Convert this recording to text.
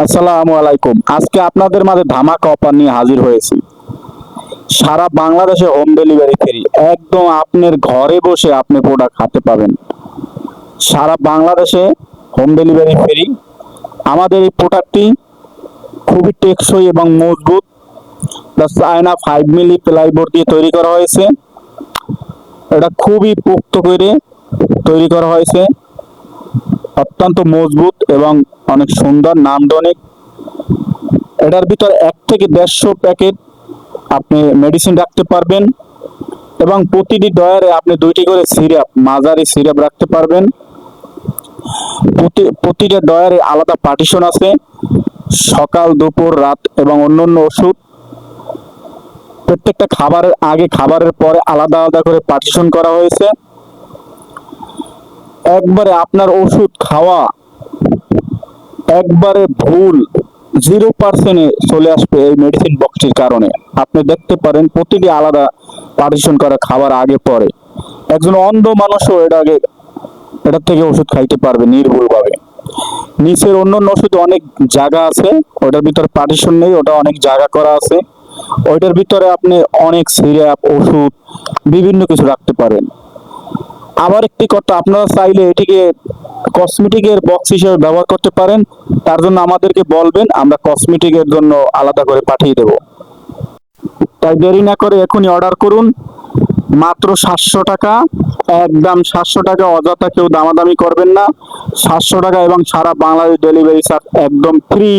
আসসালামু আলাইকুম। আজকে আপনাদের মাঝে ধামাকা অফার নিয়ে হাজির হয়েছি। সারা বাংলাদেশে হোম ডেলিভারি ফ্রি। একদম আপনার ঘরে বসে আপনি প্রোডাক্ট হাতে পাবেন। সারা বাংলাদেশে হোম ডেলিভারি ফ্রি। আমাদের এই প্রোডাক্টটি খুবই টেকসই এবং মজবুত। দ্য চায়না 5 মিলি প্লাইবোর্ড দিয়ে তৈরি করা হয়েছে। এটা খুবই পোক্ত করে তৈরি করা হয়েছে, অত্যন্ত মজবুত এবং অনেক সুন্দর, নান্দনিক। এটার ভিতর 1 থেকে 150 প্যাকেট আপনি মেডিসিন রাখতে পারবেন এবং প্রতিটি ডয়ারে আপনি 2টি করে সিরাপ, মাঝারি সিরাপ রাখতে পারবেন। প্রতিটা ডয়ারে আলাদা পার্টিশন আছে, সকাল, দুপুর, রাত এবং অন্যান্য ওষুধ। প্রত্যেকটা খাবারের আগে, খাবারের পরে আলাদা আলাদা করে পার্টিশন করা হয়েছে। একবারে আপনার ওষুধ খাওয়া একবারে ভুল 0% চলে আসবে এই মেডিসিন বক্সটির কারণে। আপনি দেখতে পারেন প্রতিটি আলাদা পার্টিশন করা, খাবার আগে পরে। একজন অন্ধ মানুষও এটা থেকে ওষুধ খাইতে পারবে নির্ভুলভাবে। নিচের অন্যান্য ওষুধ অনেক জায়গা আছে, ওটার ভিতরে পার্টিশন নেই, ওটা অনেক জায়গা করা আছে। ওইটার ভিতরে আপনি অনেক সিরাপ, ওষুধ, বিভিন্ন কিছু রাখতে পারেন। আবার একটি কথা, আপনারা চাইলে এটিকে কসমেটিকের বক্স হিসেবে ব্যবহার করতে পারেন। তার জন্য আমাদেরকে বলবেন, আমরা কসমেটিকের জন্য আলাদা করে পাঠিয়ে দেব। তাই দেরি না করে এখনই অর্ডার করুন। মাত্র 700 টাকা, একদম 700 টাকা। অযথা কেউ দামাদামি করবেন না। 700 টাকা এবং সারা বাংলাদেশ ডেলিভারি চার্জ একদম ফ্রি।